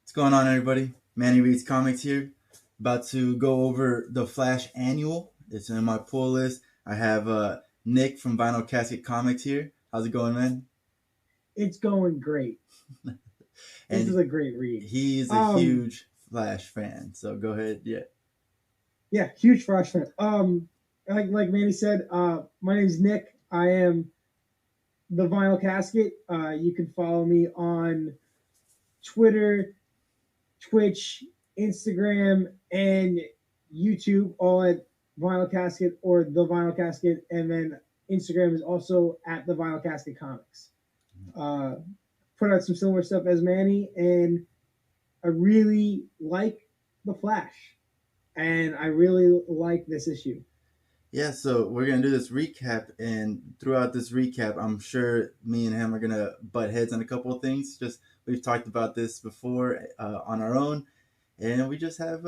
What's going on, everybody? Manny Reads Comics here. About to go over the Flash Annual. It's in my pull list. I have Nick from Vinylcasketcomics here. How's it going, man? It's going great. This is And a great read. he's a huge Flash fan. So go ahead. Yeah. Yeah, huge Flash fan. Like Manny said, my name is Nick. I am the Vinyl Casket. You can follow me on Twitter, Twitch, Instagram, and YouTube, all at Vinyl Casket or the Vinyl Casket, and then Instagram is also at the Vinyl Casket Comics. Uh, put out some similar stuff as Manny, and I really like the Flash, and I really like this issue. Yeah, so we're gonna do this recap, and throughout this recap, I'm sure me and him are gonna butt heads on a couple of things. Just we've talked about this before on our own, and we just have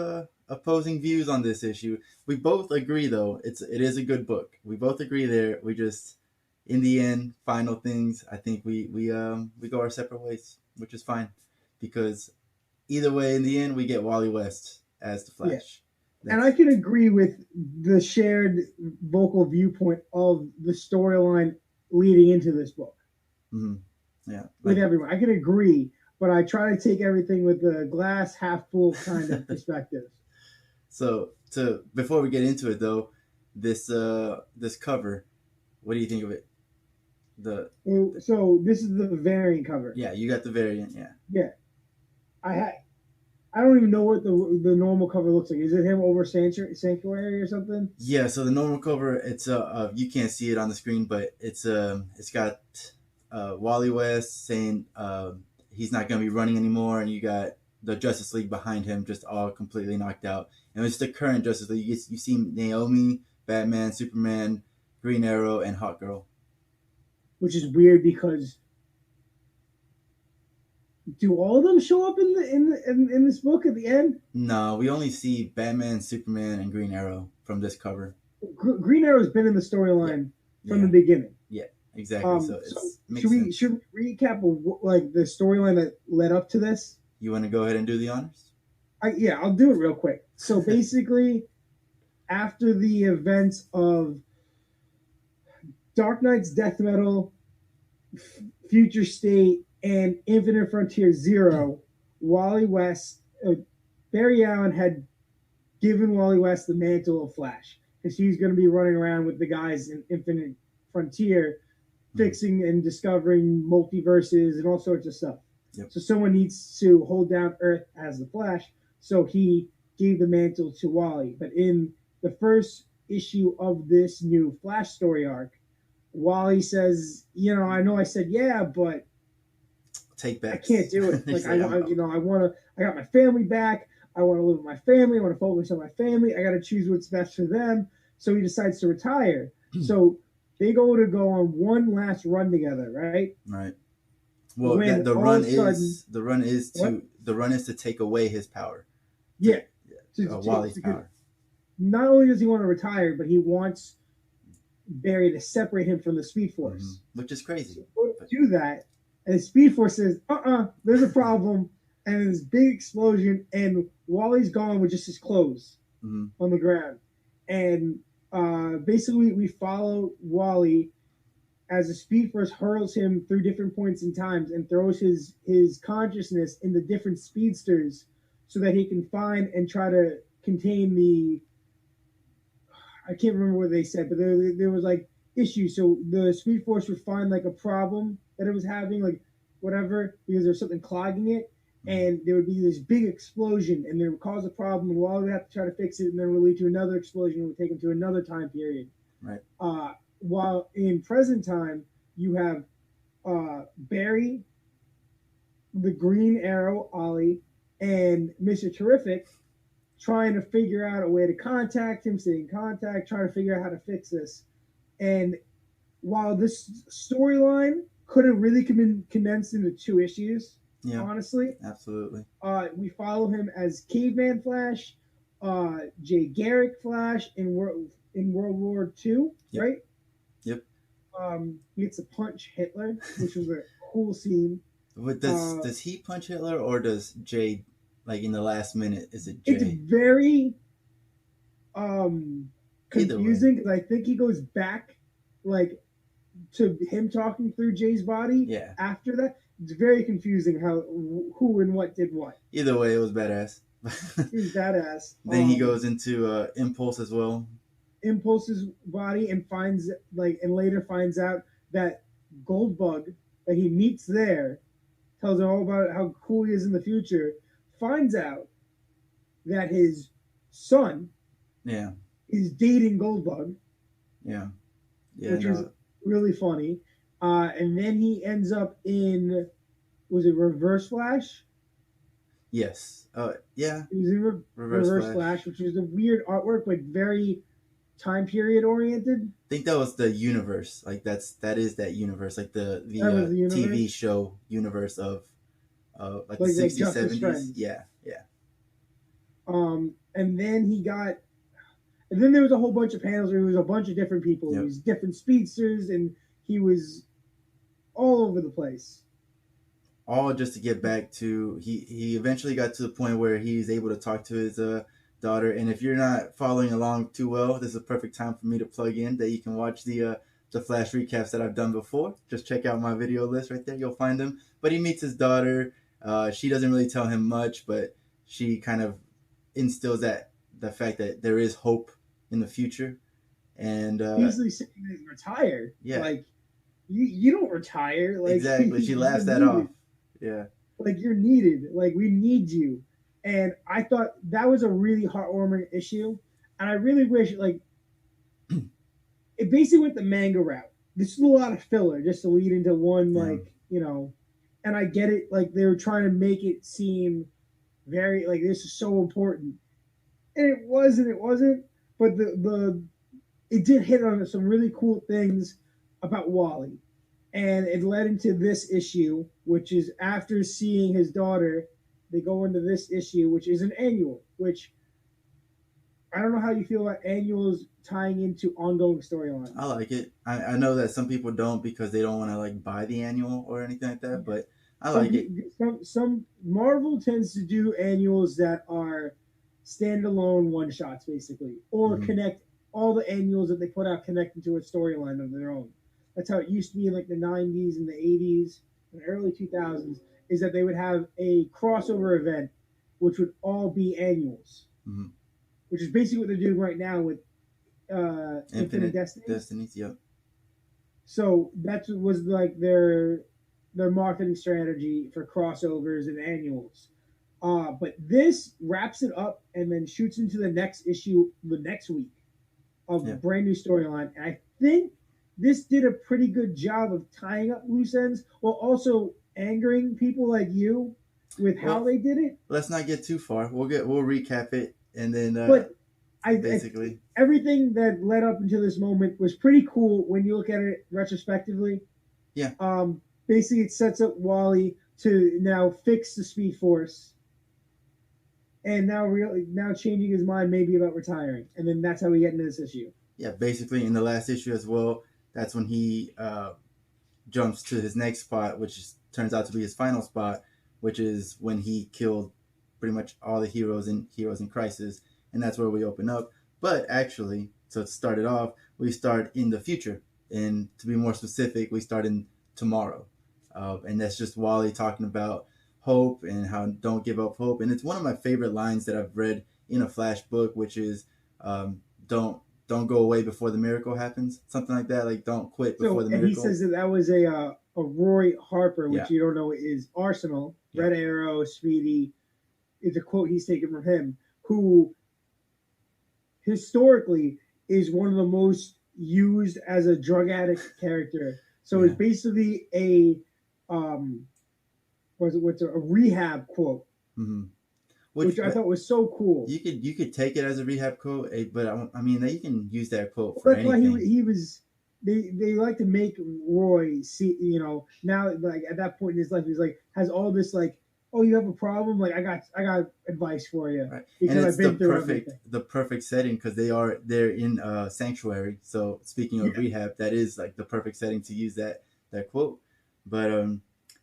opposing views on this issue. We both agree, though, it is a good book. We both agree there. We just, in the end, final things. I think we go our separate ways, which is fine, because either way, in the end, we get Wally West as the Yeah, Flash. and I That's can agree with the shared vocal viewpoint of the storyline leading into this book mm-hmm. Yeah, with like everyone. I can agree, but I try to take everything with the glass half full kind of perspective. so. To before we get into it, though, this cover, what do you think of it? The So this is the variant cover. Yeah, you got the variant. Yeah. Yeah, I had. I don't even know what the normal cover looks like. Is it him over Sanctuary or something? Yeah, so the normal cover, it's you can't see it on the screen, but it's got Wally West saying he's not gonna be running anymore, and you got the Justice League behind him, just all completely knocked out. And it's the current Justice League. You see Naomi, Batman, Superman, Green Arrow, and Hawk Girl. Which is weird because do all of them show up in this book at the end? No, we only see Batman, Superman, and Green Arrow from this cover. Green Arrow's been in the Yeah, storyline from the yeah, beginning. yeah, exactly. So So it should makes we sense. should we recap like the storyline that led up to this? You want to go ahead and do the honors? Yeah, I'll do it real quick. So basically, after the events of Dark Knight's Death Metal, Future State, and Infinite Frontier Zero, Wally West, Barry Allen had given Wally West the mantle of Flash, because he's going to be running around with the guys in Infinite Frontier, fixing and discovering multiverses and all sorts of stuff. Yep. So someone needs to hold down Earth as the Flash. So he gave the mantle to Wally. But in the first issue of this new Flash story arc, Wally says, I know I said yeah, but Take I backs. can't do it. Like Like, I got my family back. I want to live with my family. I want to focus on my family. I got to choose what's best for them. So he decides to retire. So they go on one last run together, right? Right. Well, When the all run of a sudden, is what? the run is to take away his power, to, Yeah. Wally's power. Not only does he want to retire, but he wants Barry to separate him from the Speed Force. Which is crazy. So do that, and the Speed Force says, there's a problem, and this big explosion, and Wally's gone with just his clothes on the ground. And basically, we follow Wally as the Speed Force hurls him through different points in times and throws his consciousness in the different speedsters so that he can find and try to contain the. I can't remember what they said, but there was like issues. So the Speed Force would find like a problem that it was having, like whatever, because there's something clogging it, and there would be this big explosion, and it would cause a problem, and Wally would have to try to fix it, and then it would lead to another explosion, and would take him to another time period. Right. While in present time, you have Barry, the Green Arrow, Ollie, and Mr. Terrific trying to figure out a way to contact him, stay in contact, trying to figure out how to fix this. And while this storyline could have really been condensed into 2 issues, honestly, absolutely, we follow him as Caveman Flash, Jay Garrick Flash in World War II, right? Yep. He gets to punch Hitler, which was a cool scene. But does he punch Hitler, or does Jay Like in the last minute, is it It's Jay? very Either way, confusing because I think he goes back like to him talking through Jay's body yeah. after that. It's very confusing how who and what did what. Either way, it was badass. He's badass. Then he goes into Impulse as well. Impulse's body and finds and later finds out that Goldbug that he meets there tells him all about how cool he is in the future. Finds out that his son Yeah, is dating Goldbug, yeah, yeah. which is No, really funny. And then he ends up in was it Reverse Flash? yes. Yeah. He was in Reverse Reverse Flash. Flash, which is a weird artwork, but very time period oriented. I think that was the universe. Like that is that universe. Like That was the TV universe, show universe of like the like '60s, Justice '70s. Friends. Yeah, yeah, And then he got, and then there was a whole bunch of panels where he was a bunch of different people. He yep. was different speedsters, and he was all over the place. All just to get back to he eventually got to the point where he's able to talk to his daughter. And if you're not following along too well, this is a perfect time for me to plug in that you can watch the Flash recaps that I've done before. Just check out my video list right there. You'll find them. But he meets his daughter. She doesn't really tell him much, but she kind of instills that the fact that there is hope in the future. And Easily saying he's retired. yeah, Like you don't retire. Like exactly. She laughs you're that off. needed. Yeah, Like you're needed. Like we need you. And I thought that was a really heartwarming issue. And I really wish it basically went the manga route. This is a lot of filler just to lead into one yeah. and I get it, like they were trying to make it seem very like this is so important. And it was and it wasn't, but the it did hit on some really cool things about Wally. And it led into this issue, which is after seeing his daughter, they go into this issue, which is an annual, which I don't know how you feel about annuals tying into ongoing I storylines. like it. I know that some people don't because they don't want to like buy the annual or anything like that, but I Some like it. some Marvel tends to do annuals that are standalone one shots basically, or Hmm. connect all the annuals that they put out connect into a storyline of their own. That's how it used to be in like the '90s and the '80s and early 2000s. Is that they would have a crossover event, which would all be annuals, Hmm. which is basically what they're doing right now with Infinite Infinite Destinies. Destinies. Yep. So that was like their marketing strategy for crossovers and annuals. But this wraps it up and then shoots into the next issue the next week of a Yeah. brand new storyline. And I think this did a pretty good job of tying up loose ends while also angering people like you with how Well, they did it. let's not get too far. We'll recap it and then But I basically everything that led up until this moment was pretty cool when you look at it retrospectively. yeah. Basically, it sets up Wally to now fix the Speed Force, and now changing his mind maybe about retiring, and then that's how we get into this issue. Yeah, basically in the last issue as well, that's when he jumps to his next spot, which turns out to be his final spot, which is when he killed pretty much all the heroes in Crisis, and that's where we open up. But actually, to start it off, we start in the future, and to be more specific, we start in tomorrow, and that's just Wally talking about hope and how don't give up hope, and it's one of my favorite lines that I've read in a Flash book, which is don't go away before the miracle happens, something like that, like don't quit before So, the and he miracle. says that that was a Roy Harper, Yeah, which you don't know is Arsenal, yeah, Red Arrow, Speedy. It's a quote he's taken from him, who historically is one of the most used as a drug addict character. So it's yeah. basically a what's a rehab quote, Mm-hmm. Which which I thought was so cool. you could take it as a rehab quote, but I mean that you can use that quote for That's why anything. he was. They like to make Roy see, now like at that point in his life he's like has all this like, oh, you have a problem, like I got advice for you Right, and because I've it's the been through perfect everything. the perfect setting because they're in sanctuary. So speaking of Yeah. rehab, that is like the perfect setting to use that quote. But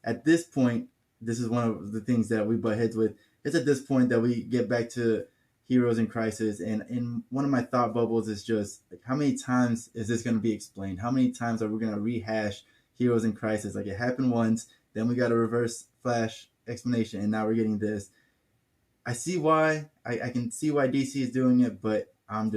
at this point, this is one of the things that we butt heads with. It's at this point that we get back to Heroes in Crisis, and in one of my thought bubbles is just like, how many times is this going to be explained? How many times are we going to rehash Heroes in Crisis? Like, it happened once, then we got a reverse Flash explanation, and now we're getting this. I see why. I can see why DC is doing it, but I'm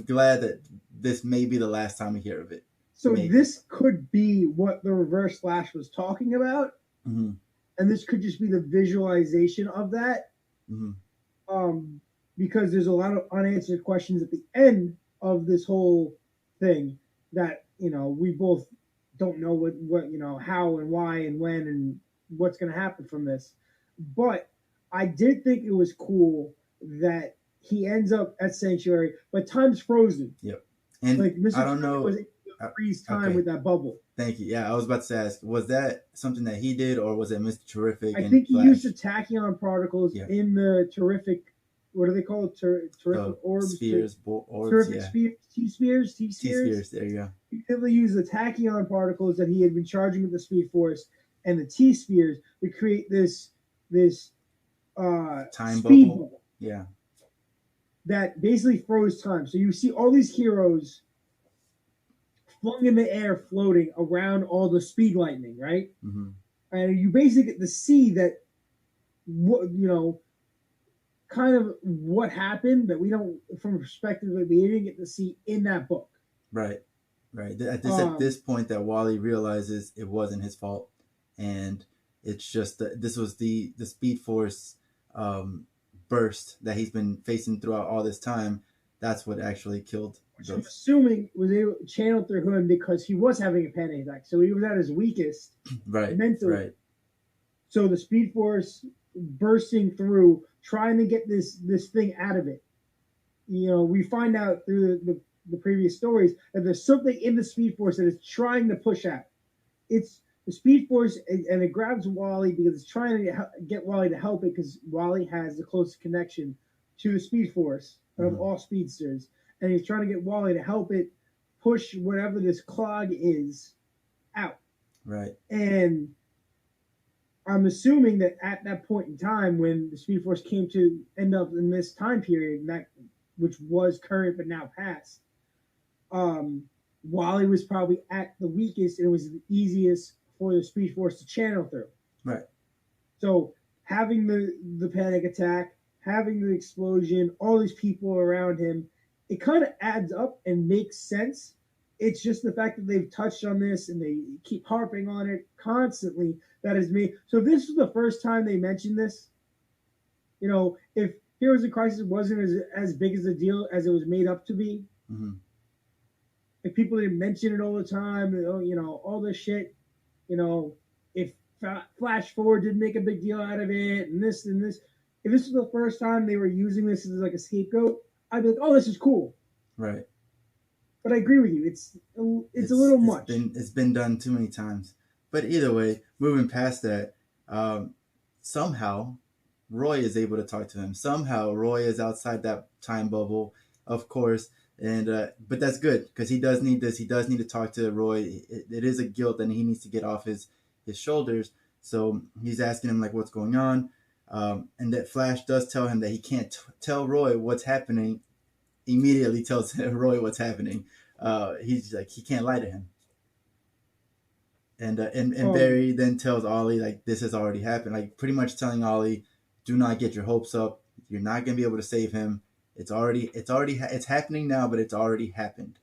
glad that this may be the last time we hear of it. So Maybe. this could be what the Reverse Flash was talking about, Mm-hmm. and this could just be the visualization of that. Mm-hmm. Because there's a lot of unanswered questions at the end of this whole thing that we both don't know what how and why and when and what's going to happen from this. But I did think it was cool that he ends up at Sanctuary, but time's frozen. Yep. And like Mr. I don't know. Was able to freeze time okay. with that bubble. Thank you. Yeah, I was about to ask, was that something that he did, or was it Mr. Terrific? I think he used the tachyon particles in the Terrific. What do they call it? Terrific orbs? Spheres, orbs, terrific spheres, T-spheres? T-spheres, there you go. He able use the tachyon particles that he had been charging with the Speed Force and the T-spheres to create this time speed bubble. Yeah. That basically froze time. So you see all these heroes flung in the air, floating around all the speed lightning, right? Mm-hmm. And you basically get to see that, kind of what happened that we don't, from a perspective that we didn't get to see in that book. Right. At this point that Wally realizes it wasn't his fault, and it's just that this was the Speed Force burst that he's been facing throughout all this time. That's what actually killed. Which I'm assuming was able to channel through him because he was having a panic attack, so he was at his weakest, right? Mentally. Right. So the Speed Force bursting through, trying to get this thing out of it. We find out through the previous stories that there's something in the Speed Force that is trying to push out. It's the Speed Force, and it grabs Wally because it's trying to get Wally to help it because Wally has the closest connection to the Speed Force of all speedsters, and he's trying to get Wally to help it push whatever this clog is out. Right. And I'm assuming that at that point in time, when the Speed Force came to end up in this time period, which was current but now past, Wally was probably at the weakest, and it was the easiest for the Speed Force to channel through. Right. So having the panic attack, having the explosion, all these people around him, it kind of adds up and makes sense. It's just the fact that they've touched on this and they keep harping on it constantly that has made. So if this was the first time they mentioned this, if Heroes in Crisis wasn't as big as a deal as it was made up to be, if people didn't mention it all the time, all this shit, if Flash Forward didn't make a big deal out of it, and this, if this was the first time they were using this as like a scapegoat, I'd be like, oh, this is cool. Right. But I agree with you. It's a little much. It's been done too many times. But either way, moving past that, somehow Roy is able to talk to him. Somehow Roy is outside that time bubble, of course. And but that's good because he does need this. He does need to talk to Roy. It is a guilt that he needs to get off his shoulders. So he's asking him like what's going on, and that Flash does tell him that he can't tell Roy what's happening. Immediately tells Roy what's happening. He's like he can't lie to him. And Barry then tells Ollie like this has already happened, like pretty much telling Ollie, do not get your hopes up. You're not gonna be able to save him. It's happening now, but it's already happened.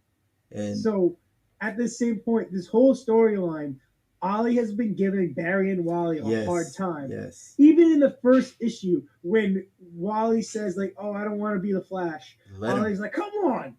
And so at the same point, this whole storyline, Ollie has been giving Barry and Wally a hard time. Yes. Even in the first issue, when Wally says like, "Oh, I don't want to be the Flash," Ollie's like, "Come on,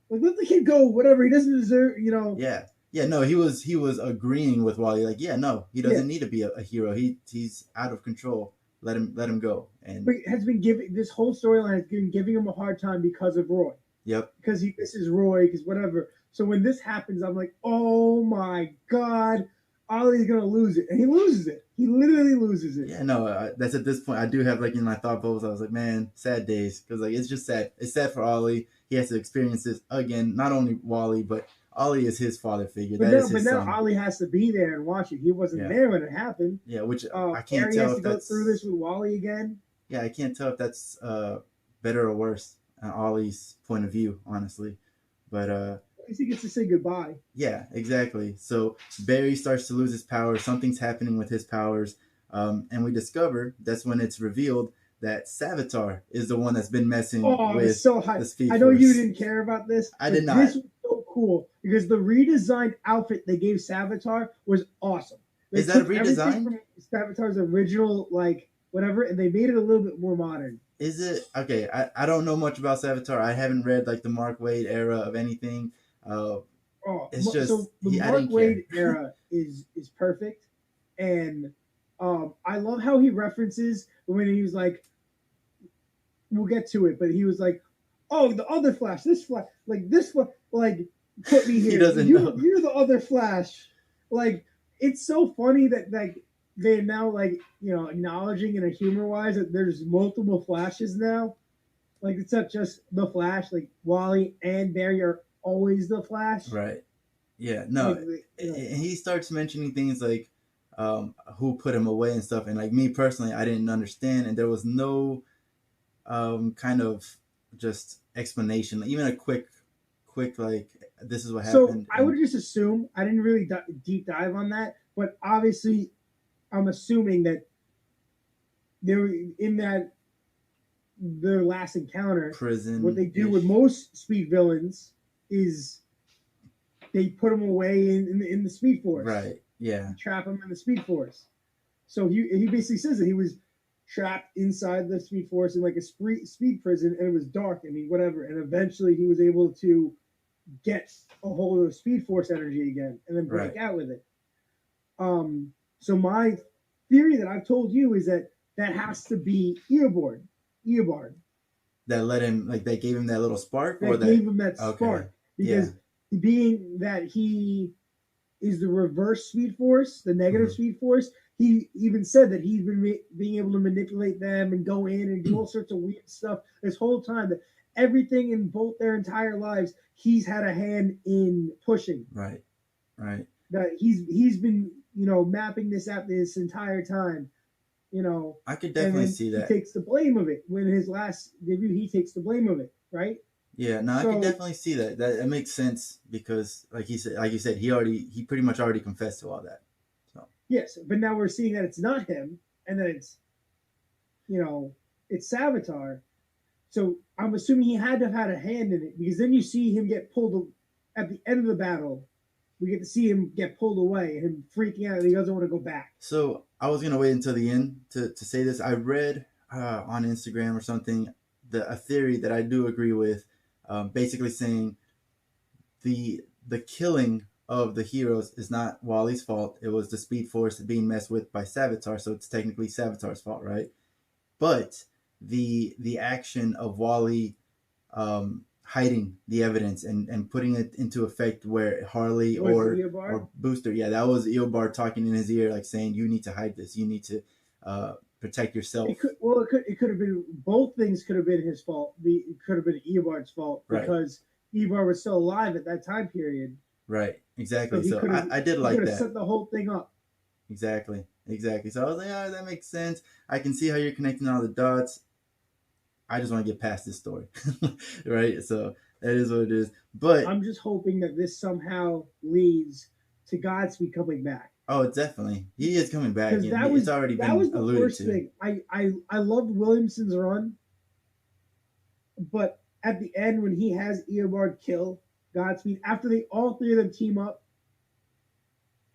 like let the kid go. Whatever, he doesn't deserve." Yeah. Yeah. No, he was agreeing with Wally. Like, yeah, no, he doesn't need to be a hero. He's out of control. Let him go. And but has been giving this whole storyline has been giving him a hard time because of Roy. Yep. Because this is Roy. Because whatever. So when this happens, I'm like, oh my god, Ollie's gonna lose it, and he loses it. He literally loses it. Yeah, no, that's at this point. I do have like in my thought bubbles. I was like, man, sad days because like it's just sad. It's sad for Ollie. He has to experience this again. Not only Wally, but Ollie is his father figure. But That now, is but his now son. Ollie has to be there and watch it. He wasn't Yeah, there when it happened. yeah. Which I can't Barry has tell to if go through this that's with Wally again. yeah, I can't tell if that's better or worse Ollie's point of view, honestly. But At least he gets to say goodbye. yeah, exactly. So Barry starts to lose his powers. Something's happening with his powers, and we discover that's when it's revealed that Savitar is the one that's been messing Oh, I was with so the hyped. Speed I know you Force. didn't care about this, I did but this not. was so cool because the redesigned outfit they gave Savitar was awesome. They Is that a took everything redesign? from Savitar's original, like, whatever, and they made it a little bit more modern. Is it okay? I don't know much about Savitar. I haven't read like the Mark Wade era of anything. Uh, Oh, it's just so the I Mark didn't care. Wade era is perfect, and I love how he references when he was like, we'll get to it, but he was like, "Oh, the other Flash, this Flash, like this Flash, like put me He here. doesn't know. You're the other Flash." Like it's so funny that like they're now like acknowledging in a humor wise that there's multiple Flashes now. Like it's not just the Flash. Like Wally and Barry are always the Flash. Right. Yeah. Like No. And he starts mentioning things like who put him away and stuff. And like me personally, I didn't understand, and there was no kind of just explanation, even a quick like this is what so happened. I And would just assume I didn't really deep dive on that, but obviously I'm assuming that they were in that their last encounter, what prison they do with ish. most speed villains is they put them away in the Speed Force, Right. Yeah. trap them in the Speed Force. So he basically says that he was trapped inside the Speed Force in like a speed prison, and it was dark. I mean, whatever. And eventually, he was able to get a hold of Speed Force energy again, and then break Right. out with it. So my theory that I've told you is that that has to be Eobard That let him like they gave him that little spark or that that. gave him that Okay. spark Yeah. because being that he is the reverse Speed Force, the negative Mm-hmm. Speed Force. He even said that he's been being able to manipulate them and go in and do all sorts of weird stuff this whole time. That everything in both their entire lives, he's had a hand in pushing. Right. Right. That he's been mapping this out this entire time. I could And definitely then see he that. takes the blame of it. When his last debut, he takes the blame of it, right? Yeah, no, I could So definitely see that. That makes sense because, like you said, he pretty much already confessed to all that. So yes, but now we're seeing that it's not him, and that you know it's Savitar. So I'm assuming he had to have had a hand in it because then you see him get pulled at the end of the battle. We get to see him get pulled away, him freaking out, and he doesn't want to go back. So I was gonna wait until the end to say this. I read on Instagram or something a theory that I do agree with, basically saying the killing of the heroes is not Wally's fault. It was the Speed Force being messed with by Savitar, so it's technically Savitar's fault, right? But the action of Wally hiding the evidence and putting it into effect where Harley Was it Eobard? or Booster, yeah, that was Eobard talking in his ear, like saying, "You need to hide this. You need to protect yourself." It could have been both things. Could have been his fault. It could have been Eobard's fault Right, because Eobard was still alive at that time period. right, So exactly. So I did he could like have that. set the whole thing up. Exactly, exactly. So I was like, "Ah, that makes sense. I can see how you're connecting all the dots. I just want to get past this story." Right? So that is what it is. But I'm just hoping that this somehow leads to Godspeed coming back. oh, definitely, he is coming back, Because and it's already that been was the alluded worst to. thing. I loved Williamson's run, but at the end when he has Eobard kill Godspeed after they all three of them team up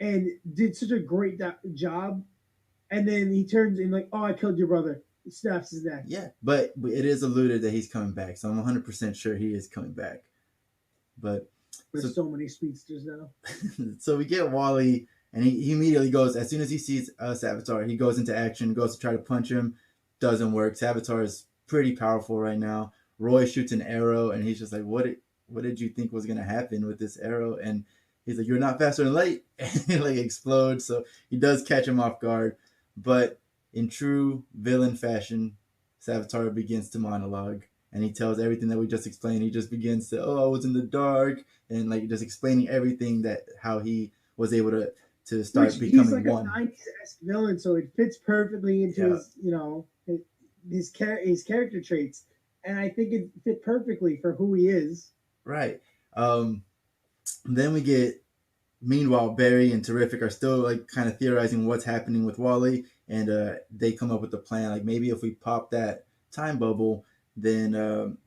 and did such a great job, and then he turns in like, "Oh, I killed your brother." He snaps his neck. Yeah, but it is alluded that he's coming back, so I'm 100% sure he is coming back. But so There's so many speedsters now. so we get Wally, and he immediately goes as soon as he sees Savitar, he goes into action, goes to try to punch him, doesn't work. Savitar is pretty powerful right now. Roy shoots an arrow, and he's just like, what did you think was gonna happen with this arrow?" And he's like, "You're not faster than light," and it like explodes. So he does catch him off guard, but in true villain fashion, Savitar begins to monologue, and he tells everything that we just explained. He just begins to, oh, I was in the dark, and like just explaining everything that how he was able to Which start he's becoming like a one. '90s-esque villain, so it fits perfectly into Yeah, his, his character traits, and I think it fit perfectly for who he is. right. Um, then we get, meanwhile, Barry and Terrific are still like kind of theorizing what's happening with Wally, and they come up with a plan. Like maybe if we pop that time bubble, then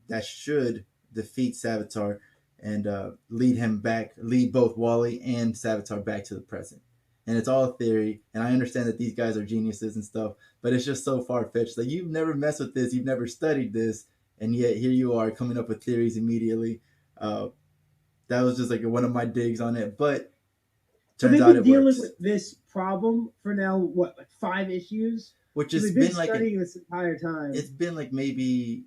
that should defeat Savitar and lead both Wally and Savitar back to the present. And it's all theory, and I understand that these guys are geniuses and stuff, but it's just so far fetched. Like you've never messed with this, you've never studied this, and yet here you are coming up with theories immediately. Uh, that was just like one of my digs on it, but So turns they've out been it dealing works. with this problem for now, what, like 5 issues? Which So has they've been been like studying this entire it's time, been like maybe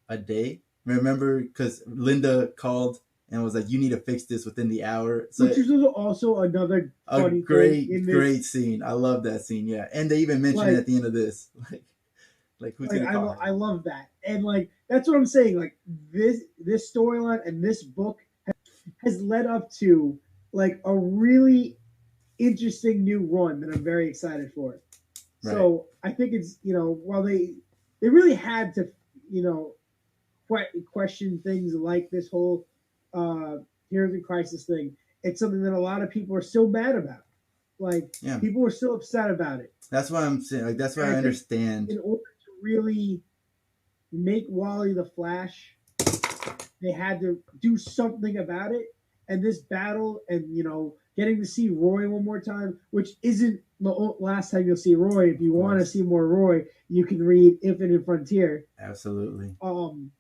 a day. Remember, because Linda called and was like, "You need to fix this within the hour." So which is also another a funny thing in great this. scene. I love that scene. Yeah, and they even mention it Like, at the end of this, like who's gonna call her? I love that, and like that's what I'm saying. Like this storyline and this book has led up to like a really interesting new run that I'm very excited for. Right. So I think it's, while they really had to, you know question things like this whole uh, Heroes in Crisis thing. It's something that a lot of people are still mad about. Like Yeah, people are still upset about it, that's why I'm saying. Like that's why and I I think understand. in order to really make Wally the Flash, they had to do something about it. And this battle, and getting to see Roy one more time, which isn't the last time you'll see Roy. If Of you want to course, see more Roy, you can read Infinite Frontier. absolutely. Um,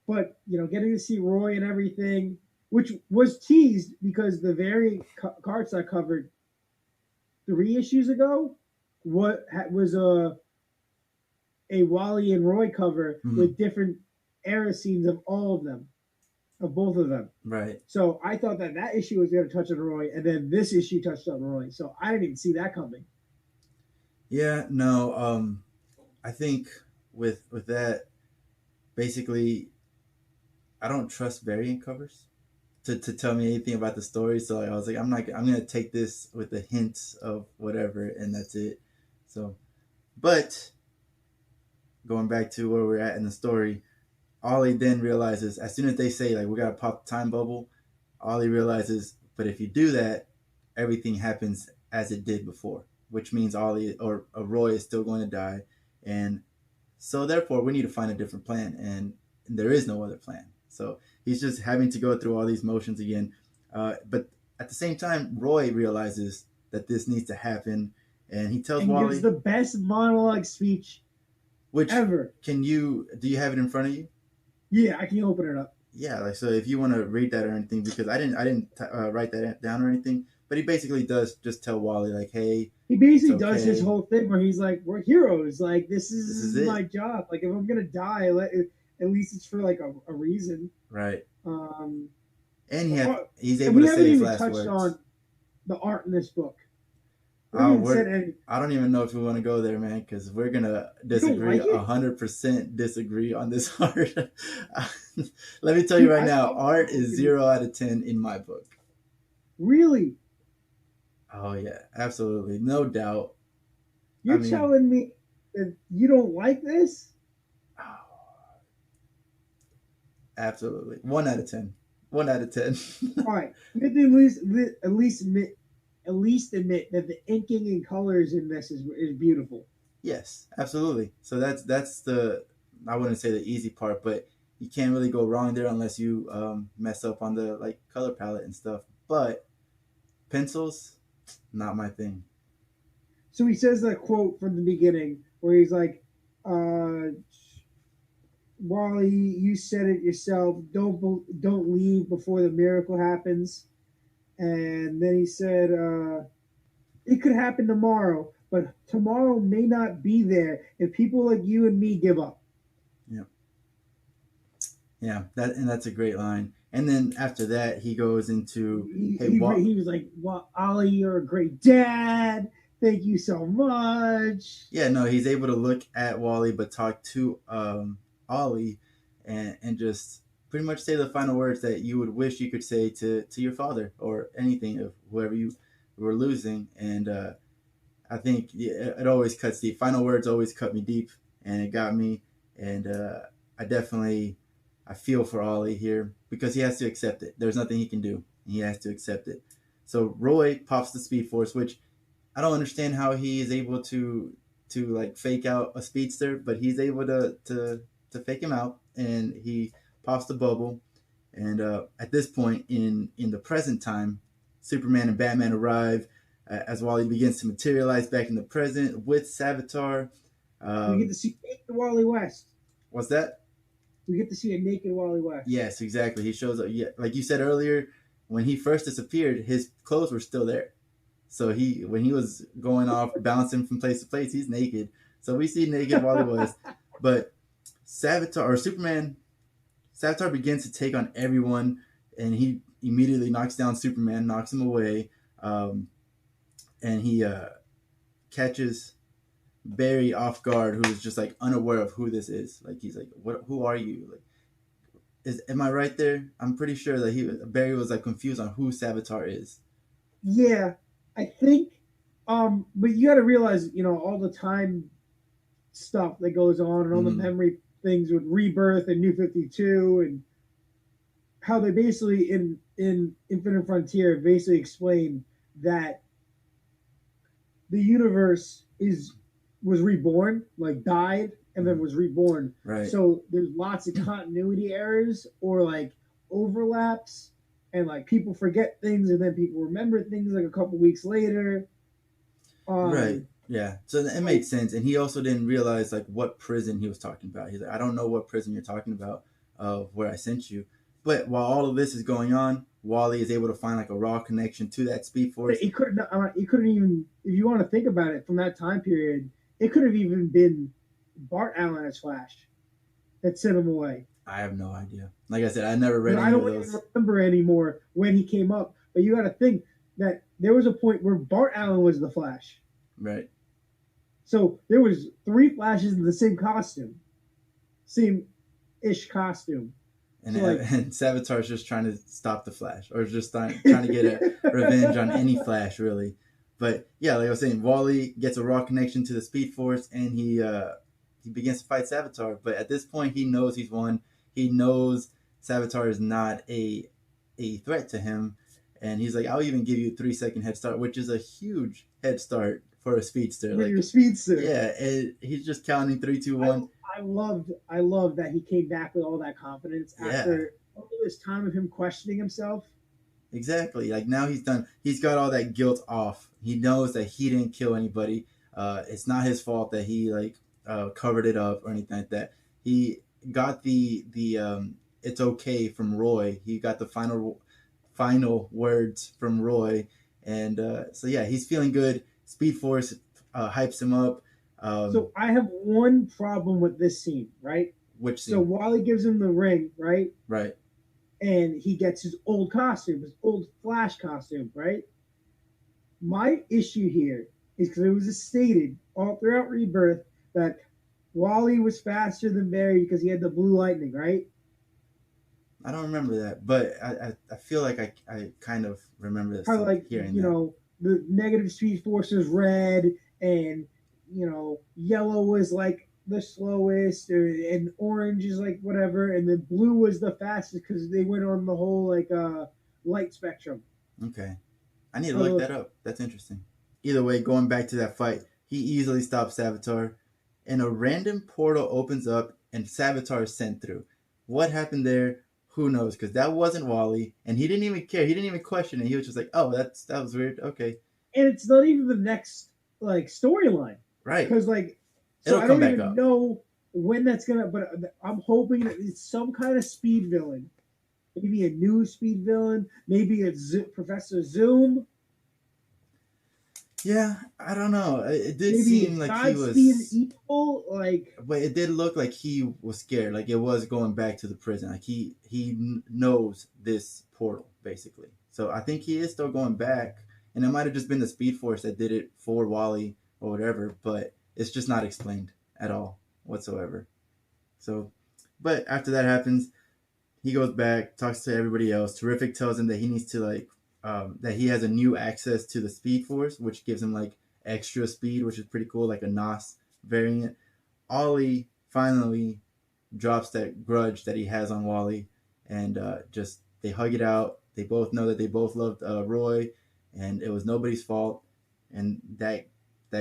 but getting to see Roy and everything, which was teased because the very cards I covered 3 issues ago, was a Wally and Roy cover Mm-hmm. with different era scenes of all of them, of both of them. Right. So I thought that issue was going to touch on Roy, and then this issue touched on Roy. So I didn't even see that coming. Yeah. No. I think with that, basically, I don't trust variant covers to tell me anything about the story. So I was like, I'm gonna take this with the hints of whatever, and that's it. So, but going back to where we're at in the story, Ollie then realizes as soon as they say like we gotta pop the time bubble, Ollie realizes, but if you do that, everything happens as it did before, which means Ollie or Roy is still going to die, and so therefore we need to find a different plan, and there is no other plan. So he's just having to go through all these motions again. But at the same time, Roy realizes that this needs to happen, and he tells And gives Wally, the best monologue speech which ever. do you have it in front of you? Yeah, I can open it up. Yeah, like so if you want to read that or anything, because I didn't write that down or anything, but he basically does just tell Wally like, hey, He it's basically does his okay, whole thing where he's like, "We're heroes. Like this this is is my it, job. Like if I'm gonna die, at least it's for like a reason." right? Um, And he's and able we to haven't say his even last touched words. on the art in this book. We haven't Oh, even said anything. I don't even know if we want to go there, man, because we're gonna You don't disagree like it, 100% disagree on this art. Let me tell you dude? right I now, love the art book. is And 0 out of 10 in my book. really, Oh yeah, absolutely, no doubt. I you're mean, telling me that you don't like this? oh, absolutely, 1 out of 10, 1 out of 10. All right, you have to at least admit that the inking and colors in this is beautiful. Yes, absolutely. So that's the, I wouldn't say the easy part, but you can't really go wrong there unless you mess up on the like color palette and stuff. But pencils, not my thing. So he says that quote from the beginning where he's like, uh, "Wally, you said it yourself. Don't leave before the miracle happens." And then he said, "It could happen tomorrow, but tomorrow may not be there if people like you and me give up." Yeah, yeah. That's a great line. And then after that, he goes into, hey, what? He was like, "Well, Ollie, you're a great dad. Thank you so much." Yeah, no, he's able to look at Wally, but talk to Ollie, and just pretty much say the final words that you would wish you could say to your father or anything of whoever you were losing. And I think it always cuts deep. Final words always cut me deep, and it got me. And I definitely I feel for Ollie here because he has to accept it. There's nothing he can do. He has to accept it. So Roy pops the Speed Force, which I don't understand how he is able to like fake out a speedster, but he's able to fake him out, and he pops the bubble. And at this point in the present time, Superman and Batman arrive as Wally begins to materialize back in the present with Savitar. We get to see naked Wally West. What's that? We get to see a naked Wally West. Yes, exactly. He shows up. Yeah, like you said earlier, when he first disappeared, his clothes were still there. So when he was going off, bouncing from place to place, he's naked. So we see naked Wally West. But Savitar or Superman, Savitar begins to take on everyone, and he immediately knocks down Superman, knocks him away, and he catches Barry off guard, who is just like unaware of who this is. Like he's like, "What? Who are you?" Like, am I right there? I'm pretty sure that Barry was like confused on who Savitar is. Yeah, I think. But you got to realize, all the time stuff that goes on and all the Mm-hmm. memory things with Rebirth and New 52 and how they basically in Infinite Frontier basically explain that the universe is was reborn, like died and then was reborn. Right. So there's lots of continuity errors or like overlaps, and like people forget things and then people remember things like a couple weeks later. Right. Um, Yeah. So it made sense, and he also didn't realize like what prison he was talking about. He's like, I don't know what prison you're talking about of where I sent you. But while all of this is going on, Wally is able to find like a raw connection to that Speed Force. It couldn't even, if you want to think about it from that time period, it could have even been Bart Allen as Flash that sent him away. I have no idea. Like I said, I never read I any of don't even those. remember anymore when he came up, but you got to think that there was a point where Bart Allen was the Flash. Right. So there was three Flashes in the same costume, same ish costume. And, So like, and Savitar's just trying to stop the Flash, or just trying to get a revenge on any Flash, really. But yeah, like I was saying, Wally gets a raw connection to the Speed Force, and he begins to fight Savitar. But at this point, he knows he's won. He knows Savitar is not a threat to him, and he's like, "I'll even give you a 3 second head start," which is a huge head start for a speedster. when Like, you're a speedster. yeah, he's just counting three, two, one. I loved that he came back with all that confidence Yeah. after all this time of him questioning himself. Exactly. Like now he's done. He's got all that guilt off. He knows that he didn't kill anybody. It's not his fault that he like covered it up or anything like that. He got the it's okay from Roy. He got the final words from Roy, and so yeah, he's feeling good. Speed Force hypes him up. So I have one problem with this scene, right? Which So scene? Wally gives him the ring, right? Right. And he gets his old costume, his old Flash costume, right? My issue here is because it was stated all throughout Rebirth that Wally was faster than Barry because he had the blue lightning, right? I don't remember that, but I feel like I kind of remember this How like hearing that. the negative speed force is red and yellow was like the slowest and orange is like whatever and then blue was the fastest because they went on the whole like light spectrum. Okay. I need to look So that up. That's interesting. Either way, going back to that fight, he easily stops Savitar, and a random portal opens up, and Savitar is sent through. What happened there? Who knows? Because that wasn't Wally, and he didn't even care. He didn't even question it. He was just like, "Oh, that was weird. Okay, and it's not even the next like storyline right. because like so It'll I come don't back even up." know when that's gonna, but I'm hoping that it's some kind of speed villain, maybe a new speed villain, maybe Professor Zoom. Yeah, I don't know. It did Maybe seem it's like he Godspeed was, Evil. Like, but it did look like he was scared. Like it was going back to the prison. Like knows this portal basically. So I think he is still going back, and it might have just been the Speed Force that did it for Wally or whatever. But it's just not explained at all whatsoever. So But after that happens, he goes back, talks to everybody else. Terrific tells him that he needs to that he has a new access to the Speed Force, which gives him like extra speed, which is pretty cool, like a NOS variant. Ollie finally drops that grudge that he has on Wally, and just they hug it out. They both know that they both loved Roy, and it was nobody's fault, and that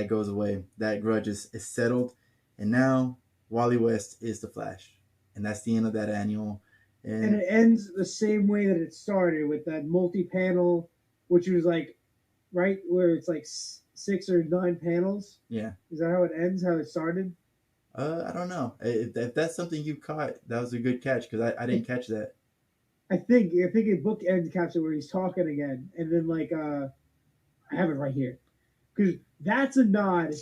goes away. That grudge is settled, and now Wally West is the Flash, and that's the end of that annual. And And it ends the same way that it started with that multi-panel, which was like right where it's like 6 or 9 panels. yeah, Is that how it ends? How it started? I don't know if that's something you caught. That was a good catch because I didn't catch that. I think it book ends capture where he's talking again, and then like I have it right here because that's a nod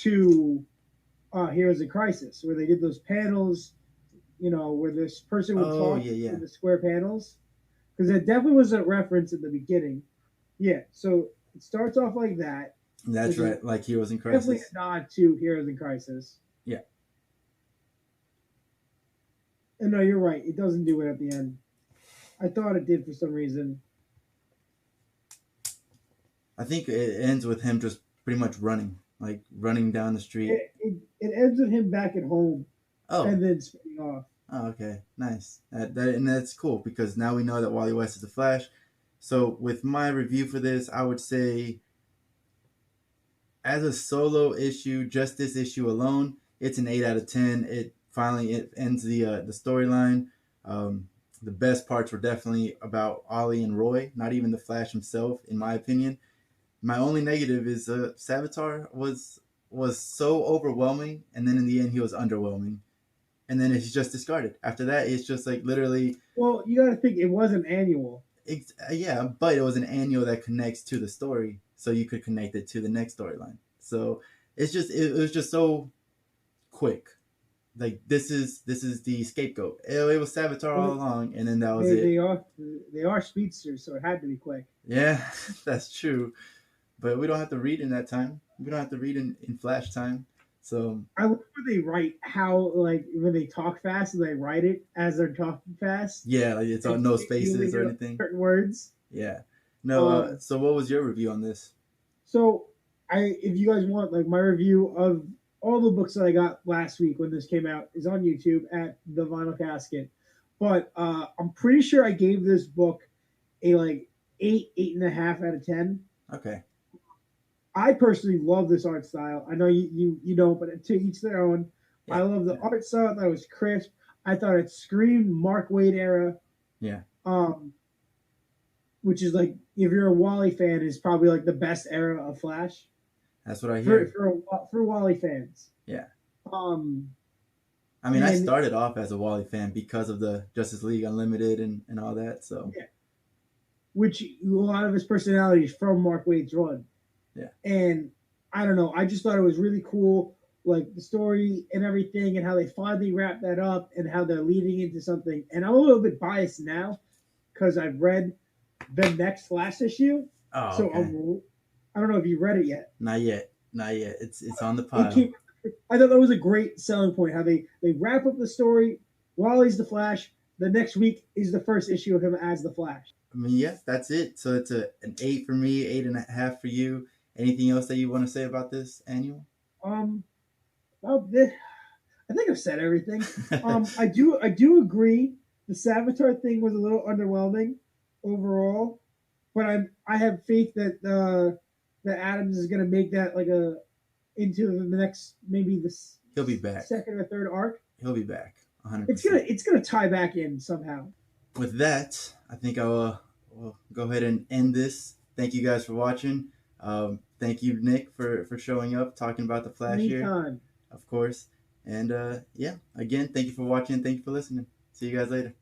to Heroes in Crisis where they did those panels, where this person would Oh talk yeah, yeah, in the square panels because it definitely was a reference in the beginning. Yeah, so it starts off like that, that's which is right. Like Heroes in definitely Crisis. a nod to Heroes in Crisis. Yeah, And no, you're right. It doesn't do it at the end. I thought it did for some reason. I think it ends with him just pretty much running, like running down the street. It ends with him back at home Oh, and then spinning off. oh, okay, nice. And that's cool because now we know that Wally West is the Flash. So with my review for this, I would say as a solo issue, just this issue alone, it's an 8 out of 10. It ends the storyline. The best parts were definitely about Ollie and Roy, not even the Flash himself, in my opinion. My only negative is Savitar was so overwhelming, and then in the end he was underwhelming, and then it's just discarded. After that, it's just like literally, Well, you got to think it was an annual. yeah, but it was an annual that connects to the story, so you could connect it to the next storyline. So it was just so quick. Like this is the scapegoat. It was Savitar Well, all along, and then that was they it. they are they are speedsters, so it had to be quick. Yeah, that's true. But we don't have to read in that time. We don't have to read in Flash time. So I love when they write how like when they talk fast and they write it as they're talking fast yeah, like it's and on no you only spaces or hear anything. certain words. Yeah. No. Um, So what was your review on this? so if you guys want like my review of all the books that I got last week when this came out is on YouTube at the Vinyl Casket. But I'm pretty sure I gave this book a like 8.5 out of 10. Okay. I personally love this art style. I know you don't, but to each their own. I Yeah. love the Yeah. art style. I thought it was crisp. I thought it screamed Mark Waid era. Yeah. Um, which is like if you're a Wally fan, is probably like the best era of Flash That's what I for hear. for Wally fans. Yeah. Um, I mean, I and started off as a Wally fan because of the Justice League Unlimited and all that. So yeah, which a lot of his personality is from Mark Waid's run. yeah. And I don't know, I just thought it was really cool, like the story and everything, and how they finally wrapped that up, and how they're leading into something. And I'm a little bit biased now because I've read the next Flash issue, Oh, so okay. I don't know if you read it yet. Not yet. Not yet. It's on the It pile. came. I thought that was a great selling point. How they wrap up the story. Wally's the Flash. The next week is the first issue of him as the Flash. I mean, yes, that's it. So it's an 8 for me, 8.5 for you. Anything else that you want to say about this annual? Um, well, I think I've said everything. I do agree. The Savitar thing was a little underwhelming overall, but I have faith that Adams is going to make that like a into the next maybe the He'll be back. second or third arc. He'll be back. It's 100%. gonna tie back in somehow. With that, I think will go ahead and end this. Thank you guys for watching. Thank you, Nick, for showing up, talking about the Flash here, Anytime. of course. And yeah, again, thank you for watching. Thank you for listening. See you guys later.